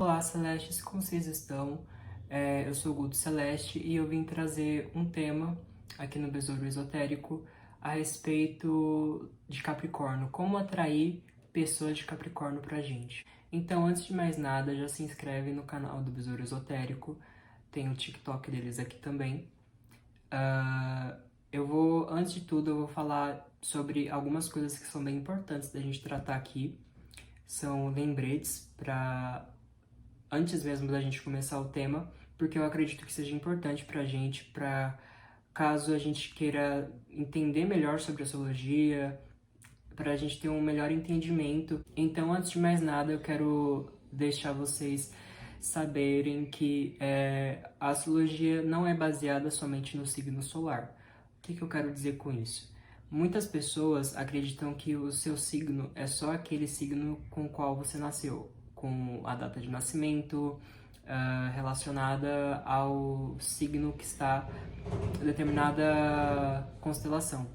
Olá, Celestes, como vocês estão? Eu sou o Guto Celeste e eu vim trazer um tema aqui no Besouro Esotérico a respeito de Capricórnio, como atrair pessoas de Capricórnio pra gente. Então, antes de mais nada, já se inscreve no canal do Besouro Esotérico, tem o TikTok deles aqui também. Antes de tudo, eu vou falar sobre algumas coisas que são bem importantes da gente tratar aqui. São lembretes para antes mesmo da gente começar o tema, porque eu acredito que seja importante pra gente, para caso a gente queira entender melhor sobre astrologia, para a gente ter um melhor entendimento. Então, antes de mais nada, eu quero deixar vocês saberem que a astrologia não é baseada somente no signo solar. O que eu quero dizer com isso? Muitas pessoas acreditam que o seu signo é só aquele signo com o qual você nasceu, com a data de nascimento, relacionada ao signo que está em determinada constelação.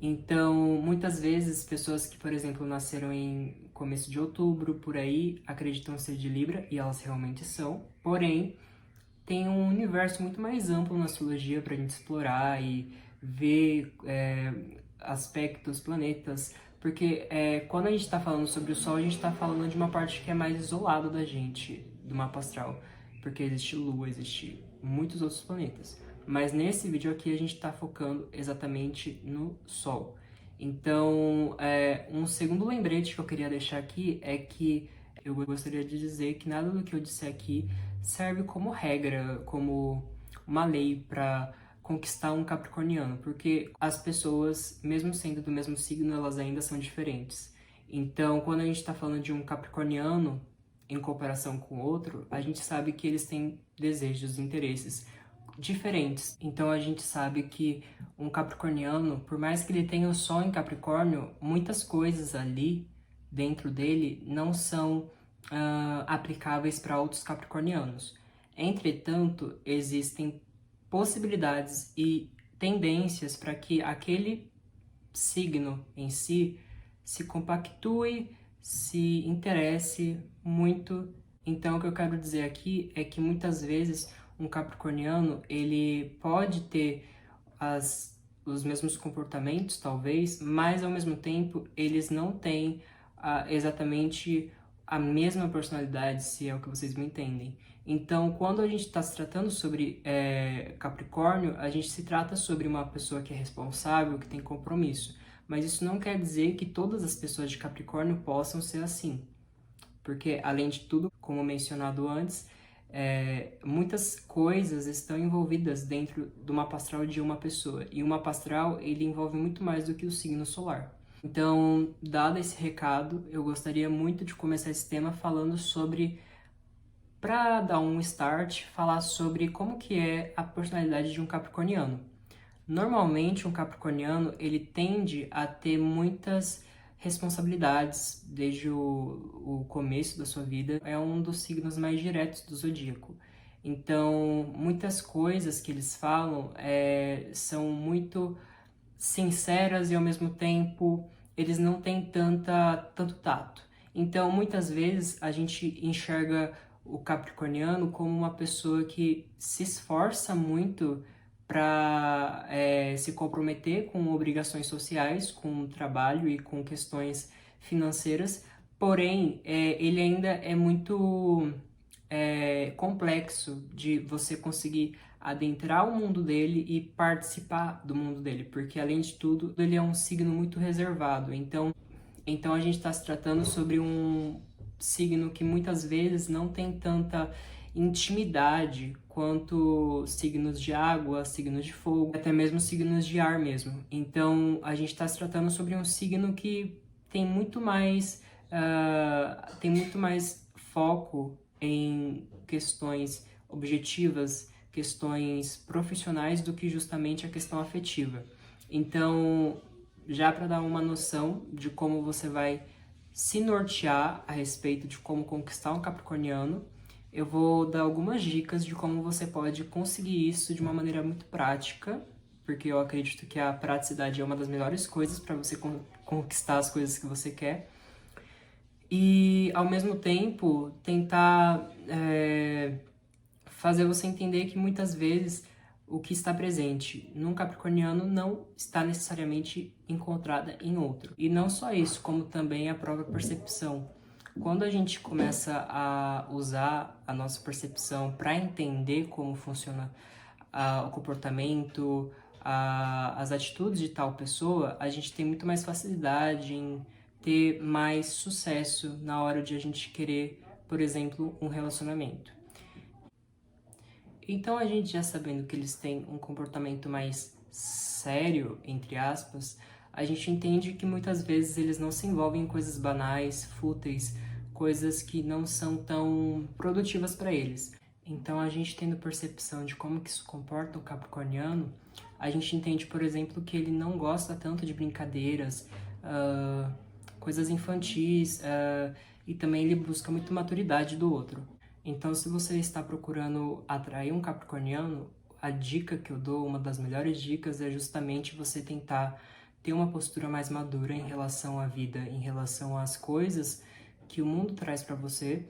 Então, muitas vezes, pessoas que, por exemplo, nasceram em começo de outubro, por aí, acreditam ser de Libra, e elas realmente são, porém, tem um universo muito mais amplo na astrologia para a gente explorar e ver aspectos, planetas, porque quando a gente está falando sobre o Sol, a gente está falando de uma parte que é mais isolada da gente, do mapa astral, porque existe Lua, existe muitos outros planetas. Mas nesse vídeo aqui a gente está focando exatamente no Sol. Então, um segundo lembrete que eu queria deixar aqui é que eu gostaria de dizer que nada do que eu disser aqui serve como regra, como uma lei para conquistar um capricorniano, porque as pessoas, mesmo sendo do mesmo signo, elas ainda são diferentes. Então, quando a gente está falando de um capricorniano em comparação com outro, a gente sabe que eles têm desejos e interesses diferentes. Então a gente sabe que um capricorniano, por mais que ele tenha o Sol em Capricórnio, muitas coisas ali dentro dele não são aplicáveis para outros capricornianos. Entretanto, existem possibilidades e tendências para que aquele signo em si se compactue, se interesse muito. Então, o que eu quero dizer aqui é que muitas vezes um capricorniano, ele pode ter os mesmos comportamentos, talvez, mas ao mesmo tempo eles não têm exatamente a mesma personalidade, se é o que vocês me entendem. Então, quando a gente está se tratando sobre Capricórnio, a gente se trata sobre uma pessoa que é responsável, que tem compromisso. Mas isso não quer dizer que todas as pessoas de Capricórnio possam ser assim. Porque, além de tudo, como mencionado antes, muitas coisas estão envolvidas dentro do mapa astral de uma pessoa. E o mapa astral, ele envolve muito mais do que o signo solar. Então, dado esse recado, eu gostaria muito de começar esse tema falando sobre, para dar um start, falar sobre como que é a personalidade de um capricorniano. Normalmente, um capricorniano, ele tende a ter muitas responsabilidades desde o começo da sua vida. É um dos signos mais diretos do zodíaco. Então, muitas coisas que eles falam são muito sinceras e, ao mesmo tempo, eles não têm tanto tato. Então, muitas vezes, a gente enxerga o capricorniano como uma pessoa que se esforça muito para se comprometer com obrigações sociais, com trabalho e com questões financeiras, porém, ele ainda é muito complexo de você conseguir adentrar o mundo dele e participar do mundo dele, porque além de tudo, ele é um signo muito reservado, então a gente está se tratando sobre um signo que muitas vezes não tem tanta intimidade quanto signos de água, signos de fogo, até mesmo signos de ar mesmo. Então a gente está se tratando sobre um signo que tem muito mais foco em questões objetivas, questões profissionais do que justamente a questão afetiva. Então, já para dar uma noção de como você vai se nortear a respeito de como conquistar um capricorniano, eu vou dar algumas dicas de como você pode conseguir isso de uma maneira muito prática, porque eu acredito que a praticidade é uma das melhores coisas para você conquistar as coisas que você quer. e, ao mesmo tempo, tentar fazer você entender que muitas vezes o que está presente num capricorniano não está necessariamente encontrada em outro. E não só isso, como também a própria percepção. Quando a gente começa a usar a nossa percepção para entender como funciona o comportamento, as atitudes de tal pessoa, a gente tem muito mais facilidade em ter mais sucesso na hora de a gente querer, por exemplo, um relacionamento. Então, a gente já sabendo que eles têm um comportamento mais sério, entre aspas, a gente entende que muitas vezes eles não se envolvem em coisas banais, fúteis, coisas que não são tão produtivas para eles. Então, a gente tendo percepção de como que isso comporta o capricorniano, a gente entende, por exemplo, que ele não gosta tanto de brincadeiras, coisas infantis, e também ele busca muito maturidade do outro. Então, se você está procurando atrair um capricorniano, a dica que eu dou, uma das melhores dicas, é justamente você tentar ter uma postura mais madura em relação à vida, em relação às coisas que o mundo traz para você,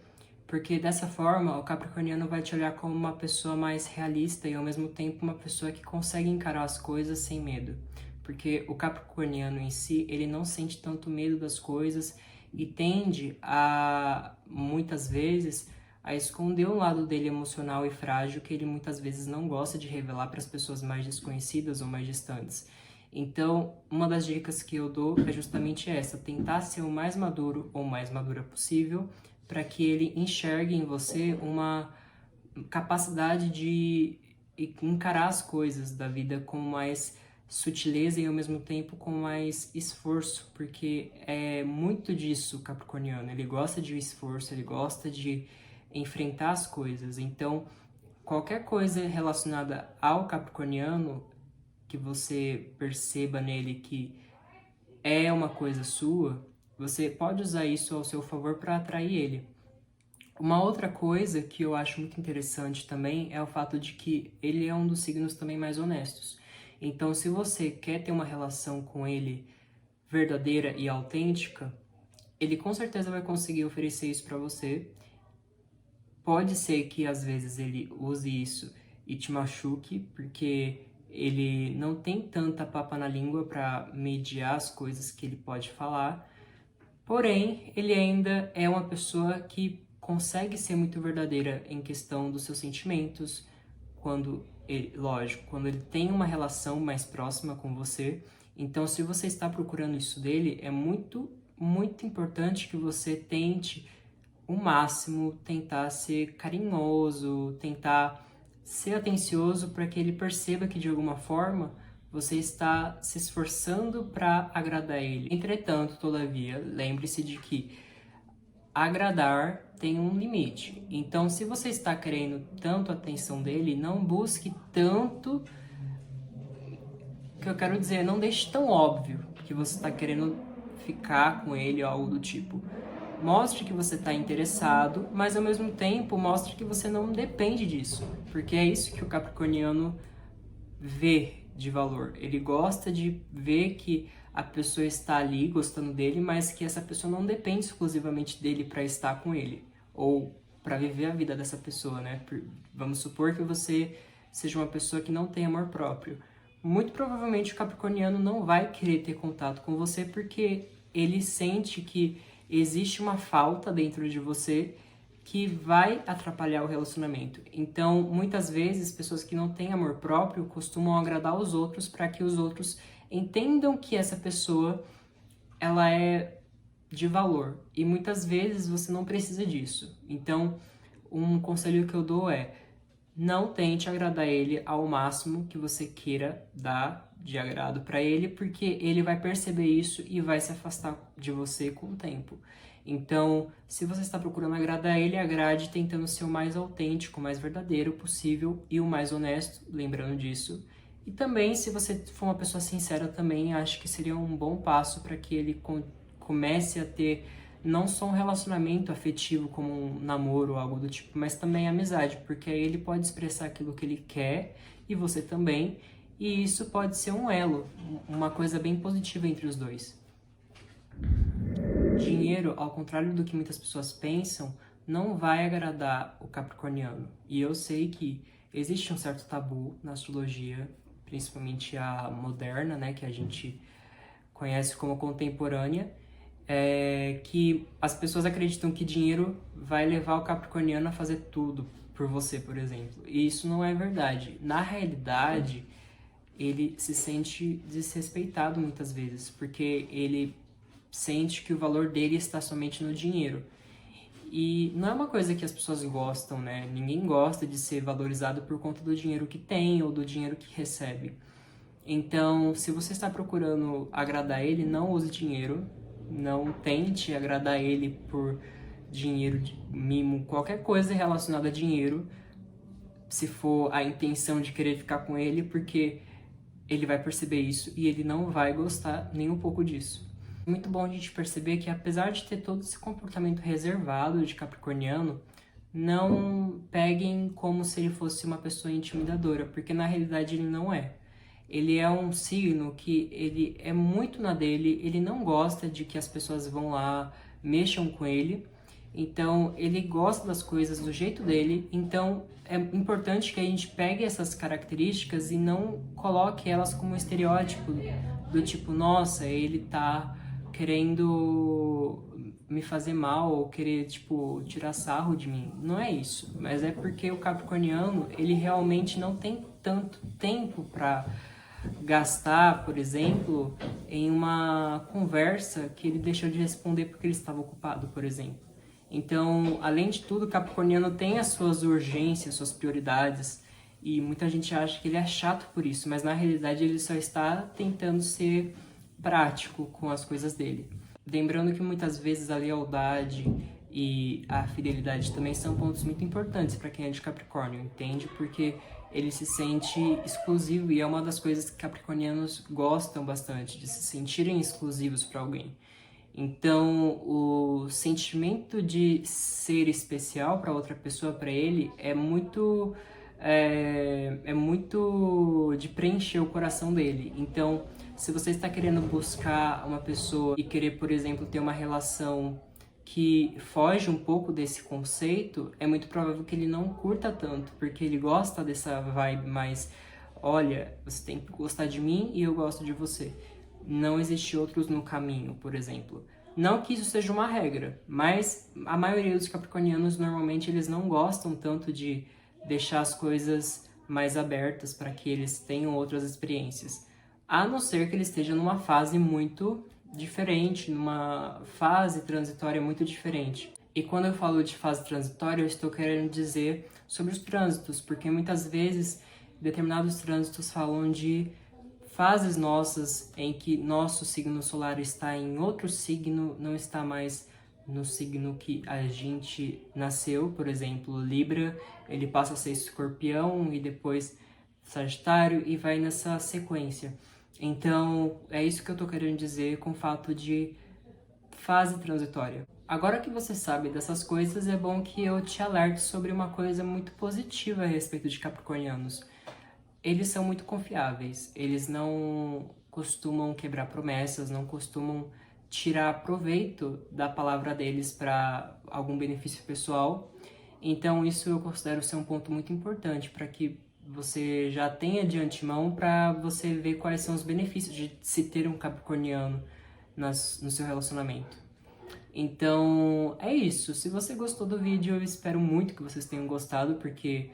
porque dessa forma o capricorniano vai te olhar como uma pessoa mais realista e ao mesmo tempo uma pessoa que consegue encarar as coisas sem medo. Porque o capricorniano em si, ele não sente tanto medo das coisas e tende a, muitas vezes, a esconder um lado dele emocional e frágil que ele muitas vezes não gosta de revelar para as pessoas mais desconhecidas ou mais distantes. Então, uma das dicas que eu dou é justamente essa, tentar ser o mais maduro ou mais madura possível para que ele enxergue em você uma capacidade de encarar as coisas da vida com mais sutileza e ao mesmo tempo com mais esforço, porque é muito disso o capricorniano, ele gosta de esforço, ele gosta de enfrentar as coisas. Então, qualquer coisa relacionada ao capricorniano que você perceba nele que é uma coisa sua, você pode usar isso ao seu favor para atrair ele. Uma outra coisa que eu acho muito interessante também é o fato de que ele é um dos signos também mais honestos. Então, se você quer ter uma relação com ele verdadeira e autêntica, ele com certeza vai conseguir oferecer isso para você. Pode ser que às vezes ele use isso e te machuque, porque ele não tem tanta papa na língua para mediar as coisas que ele pode falar. Porém, ele ainda é uma pessoa que consegue ser muito verdadeira em questão dos seus sentimentos, quando ele, lógico, quando ele tem uma relação mais próxima com você. Então, se você está procurando isso dele, é muito, muito importante que você tente o máximo, tentar ser carinhoso, tentar ser atencioso para que ele perceba que de alguma forma você está se esforçando para agradar ele. Entretanto, todavia, lembre-se de que agradar tem um limite. Então, se você está querendo tanto a atenção dele, não busque tanto. O que eu quero dizer, não deixe tão óbvio que você está querendo ficar com ele ou algo do tipo. Mostre que você está interessado, mas ao mesmo tempo mostre que você não depende disso, porque é isso que o capricorniano vê de valor. Ele gosta de ver que a pessoa está ali gostando dele, mas que essa pessoa não depende exclusivamente dele para estar com ele ou para viver a vida dessa pessoa, né? Vamos supor que você seja uma pessoa que não tem amor próprio. Muito provavelmente o capricorniano não vai querer ter contato com você porque ele sente que existe uma falta dentro de você que vai atrapalhar o relacionamento. Então, muitas vezes, pessoas que não têm amor próprio costumam agradar os outros para que os outros entendam que essa pessoa ela é de valor. E muitas vezes você não precisa disso. Então, um conselho que eu dou é: não tente agradar ele ao máximo que você queira dar de agrado para ele, porque ele vai perceber isso e vai se afastar de você com o tempo. Então, se você está procurando agradar ele, agrade tentando ser o mais autêntico, o mais verdadeiro possível e o mais honesto, lembrando disso. E também, se você for uma pessoa sincera também, acho que seria um bom passo para que ele comece a ter não só um relacionamento afetivo como um namoro ou algo do tipo, mas também amizade, porque aí ele pode expressar aquilo que ele quer e você também, e isso pode ser um elo, uma coisa bem positiva entre os dois. dinheiro, ao contrário do que muitas pessoas pensam, não vai agradar o capricorniano. E eu sei que existe um certo tabu na astrologia, principalmente a moderna, né, que a gente conhece como contemporânea, que as pessoas acreditam que dinheiro vai levar o capricorniano a fazer tudo por você, por exemplo. E isso não é verdade. Na realidade, ele se sente desrespeitado muitas vezes, porque ele sente que o valor dele está somente no dinheiro. E não é uma coisa que as pessoas gostam, né? Ninguém gosta de ser valorizado por conta do dinheiro que tem ou do dinheiro que recebe. Então, se você está procurando agradar ele, não use dinheiro, não tente agradar ele por dinheiro, mimo, qualquer coisa relacionada a dinheiro, se for a intenção de querer ficar com ele, porque ele vai perceber isso e ele não vai gostar nem um pouco disso. Muito bom a gente perceber que, apesar de ter todo esse comportamento reservado de capricorniano, não peguem como se ele fosse uma pessoa intimidadora, porque na realidade ele não é. Ele é um signo que ele é muito na dele, ele não gosta de que as pessoas vão lá, mexam com ele, então ele gosta das coisas do jeito dele, então é importante que a gente pegue essas características e não coloque elas como um estereótipo do tipo, nossa, ele tá querendo me fazer mal ou querer, tipo, tirar sarro de mim. Não é isso, mas é porque o capricorniano, ele realmente não tem tanto tempo para gastar, por exemplo, em uma conversa que ele deixou de responder porque ele estava ocupado, por exemplo. Então, além de tudo, o capricorniano tem as suas urgências, suas prioridades, e muita gente acha que ele é chato por isso, mas na realidade ele só está tentando ser prático com as coisas dele. Lembrando que muitas vezes a lealdade e a fidelidade também são pontos muito importantes para quem é de Capricórnio, entende? Porque ele se sente exclusivo e é uma das coisas que capricornianos gostam bastante, de se sentirem exclusivos para alguém. Então, o sentimento de ser especial para outra pessoa, para ele, é muito de preencher o coração dele. Então, se você está querendo buscar uma pessoa e querer, por exemplo, ter uma relação que foge um pouco desse conceito, é muito provável que ele não curta tanto, porque ele gosta dessa vibe mais, olha, você tem que gostar de mim e eu gosto de você. Não existe outros no caminho, por exemplo. Não que isso seja uma regra, mas a maioria dos capricornianos, normalmente, eles não gostam tanto de deixar as coisas mais abertas para que eles tenham outras experiências. A não ser que ele esteja numa fase muito diferente, numa fase transitória muito diferente. E quando eu falo de fase transitória, eu estou querendo dizer sobre os trânsitos, porque muitas vezes determinados trânsitos falam de fases nossas em que nosso signo solar está em outro signo, não está mais no signo que a gente nasceu, por exemplo, Libra, ele passa a ser Escorpião e depois Sagitário e vai nessa sequência. Então, é isso que eu tô querendo dizer com o fato de fase transitória. Agora que você sabe dessas coisas, é bom que eu te alerte sobre uma coisa muito positiva a respeito de capricornianos. Eles são muito confiáveis, eles não costumam quebrar promessas, não costumam tirar proveito da palavra deles para algum benefício pessoal. Então isso eu considero ser um ponto muito importante para que você já tenha de antemão para você ver quais são os benefícios de se ter um capricorniano no seu relacionamento. Então é isso. Se você gostou do vídeo, eu espero muito que vocês tenham gostado, porque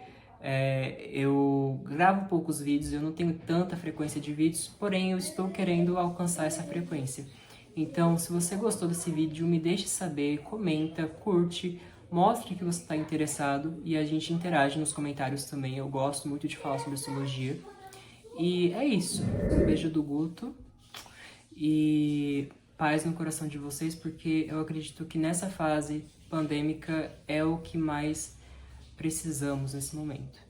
eu gravo poucos vídeos, eu não tenho tanta frequência de vídeos, porém eu estou querendo alcançar essa frequência. Então, se você gostou desse vídeo, me deixe saber, comenta, curte, mostre que você está interessado e a gente interage nos comentários também. Eu gosto muito de falar sobre astrologia. E é isso. Um beijo do Guto e paz no coração de vocês, porque eu acredito que nessa fase pandêmica é o que mais precisamos nesse momento.